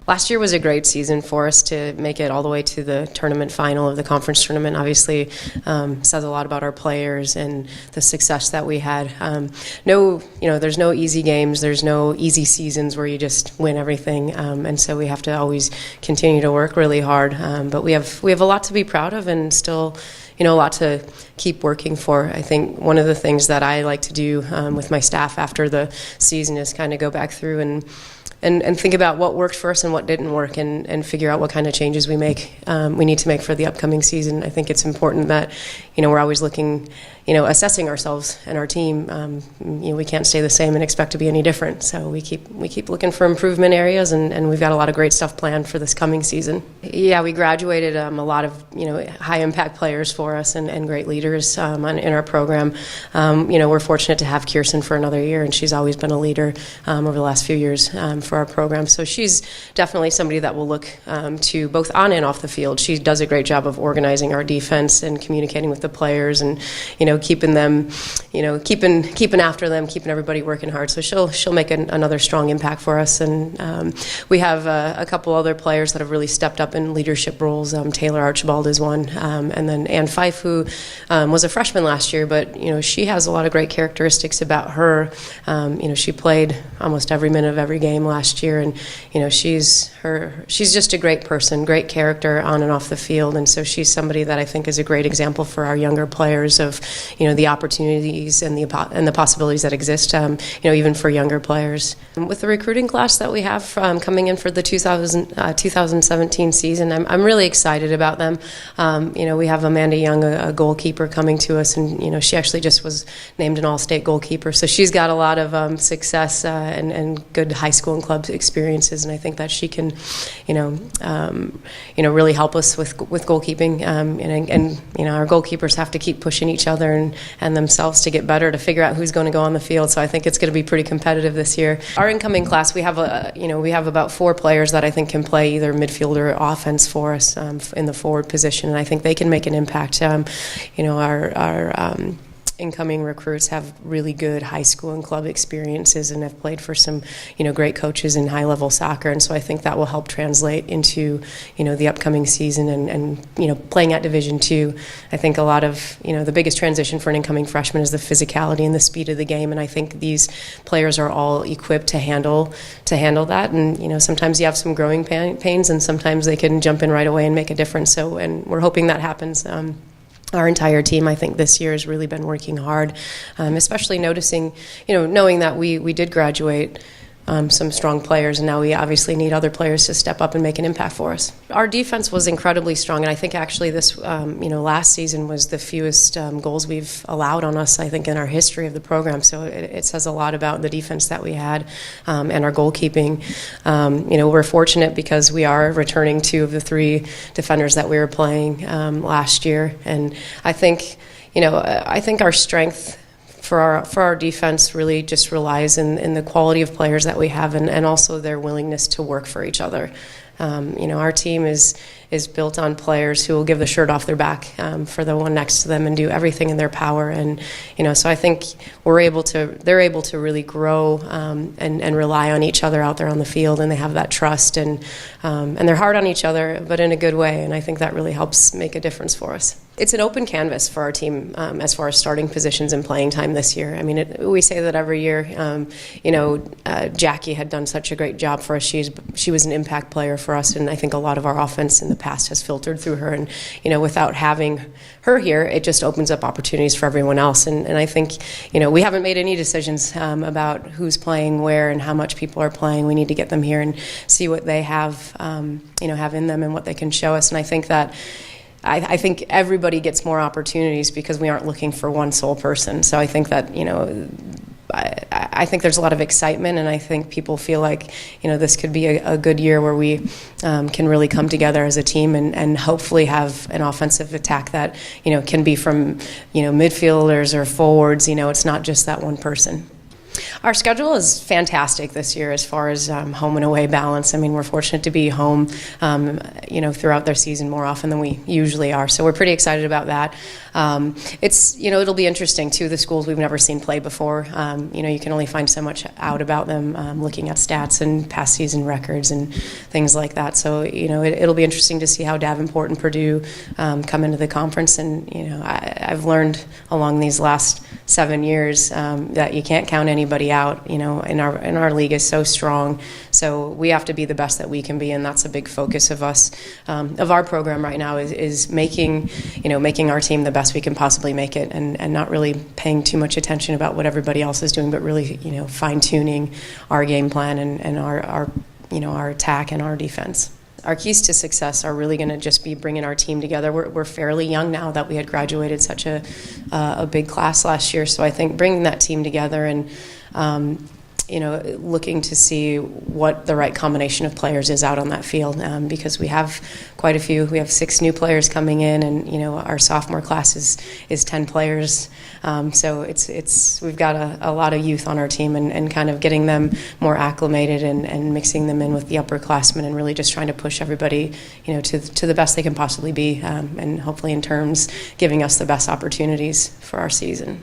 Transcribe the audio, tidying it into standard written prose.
Last year was a great season for us to make it all the way to the tournament final of the conference tournament. Obviously, says a lot about our players and the success that we had. There's no easy games. There's no easy seasons where you just win everything, and so we have to always continue to work really hard. But we have a lot to be proud of, and still, a lot to keep working for. I think one of the things that I like to do with my staff after the season is kind of go back through and think about what worked for us and what didn't work, and figure out what kind of changes we need to make for the upcoming season. I think it's important that we're always looking, assessing ourselves and our team. We can't stay the same and expect to be any different. So we keep looking for improvement areas, and we've got a lot of great stuff planned for this coming season. Yeah, we graduated a lot of high impact players for us and great leaders in our program. We're fortunate to have Kirsten for another year, and she's always been a leader over the last few years for our program. So she's definitely somebody that we'll look to both on and off the field. She does a great job of organizing our defense and communicating with the players, and keeping them, keeping after them, keeping everybody working hard. So she'll make another strong impact for us. And we have a couple other players that have really stepped up in leadership roles. Taylor Archibald is one, and then Ann Fife, who was a freshman last year, but she has a lot of great characteristics about her. She played almost every minute of every game last year, and she's just a great person, great character on and off the field. And so she's somebody that I think is a great example for our younger players of the opportunities and the possibilities that exist, even for younger players. With the recruiting class that we have coming in for the 2017 season, I'm really excited about them. We have Amanda Young, a goalkeeper, coming to us, and she actually just was named an all-state goalkeeper. So she's got a lot of success and good high school and club experiences, and I think that she can, really help us with goalkeeping. And our goalkeepers have to keep pushing each other and themselves to get better, to figure out who's going to go on the field. So I think it's going to be pretty competitive this year. Our incoming class, we have about 4 players that I think can play either midfield or offense for us in the forward position, and I think they can make an impact. Our incoming recruits have really good high school and club experiences and have played for some, great coaches in high-level soccer, and so I think that will help translate into, the upcoming season and playing at Division II. I think a lot of, the biggest transition for an incoming freshman is the physicality and the speed of the game, and I think these players are all equipped to handle that. And sometimes you have some growing pains, and sometimes they can jump in right away and make a difference. So, and we're hoping that happens. Our entire team, I think, this year has really been working hard, especially knowing that we did graduate some strong players, and now we obviously need other players to step up and make an impact for us. Our defense was incredibly strong, and I think actually this, last season was the fewest goals we've allowed on us, I think, in our history of the program. So it says a lot about the defense that we had and our goalkeeping. We're fortunate because we are returning 2 of the 3 defenders that we were playing last year, and I think our strength for our defense really just relies in the quality of players that we have, and also their willingness to work for each other. Our team is built on players who will give the shirt off their back for the one next to them and do everything in their power. And so I think they're able to really grow and rely on each other out there on the field, and they have that trust, and they're hard on each other, but in a good way. And I think that really helps make a difference for us. It's an open canvas for our team as far as starting positions and playing time this year. I mean, we say that every year. Jackie had done such a great job for us. She was an impact player for us, and I think a lot of our offense in the past has filtered through her. And without having her here, it just opens up opportunities for everyone else. And I think we haven't made any decisions about who's playing where and how much people are playing. We need to get them here and see what they have have in them and what they can show us. And I think that. I think everybody gets more opportunities because we aren't looking for one sole person. So I think that, I think there's a lot of excitement, and I think people feel like, this could be a good year where we can really come together as a team and hopefully have an offensive attack that, can be from, midfielders or forwards. It's not just that one person. Our schedule is fantastic this year as far as home and away balance. I mean, we're fortunate to be home, throughout their season more often than we usually are. So we're pretty excited about that. It'll be interesting too. The schools we've never seen play before. You can only find so much out about them looking at stats and past season records and things like that. So it'll be interesting to see how Davenport and Purdue come into the conference. And I've learned along these last 7 years that you can't count anybody out. In our league is so strong, so we have to be the best that we can be, and that's a big focus of us, of our program right now is making our team the best we can possibly make it, and not really paying too much attention about what everybody else is doing, but really fine tuning our game plan and our attack and our defense. Our keys to success are really going to just be bringing our team together. We're fairly young now that we had graduated such a big class last year, so I think bringing that team together and looking to see what the right combination of players is out on that field, because we have quite a few. We have 6 new players coming in, and our sophomore class is 10 players. So we've got a lot of youth on our team, and kind of getting them more acclimated and mixing them in with the upperclassmen, and really just trying to push everybody to the best they can possibly be, and hopefully in terms giving us the best opportunities for our season.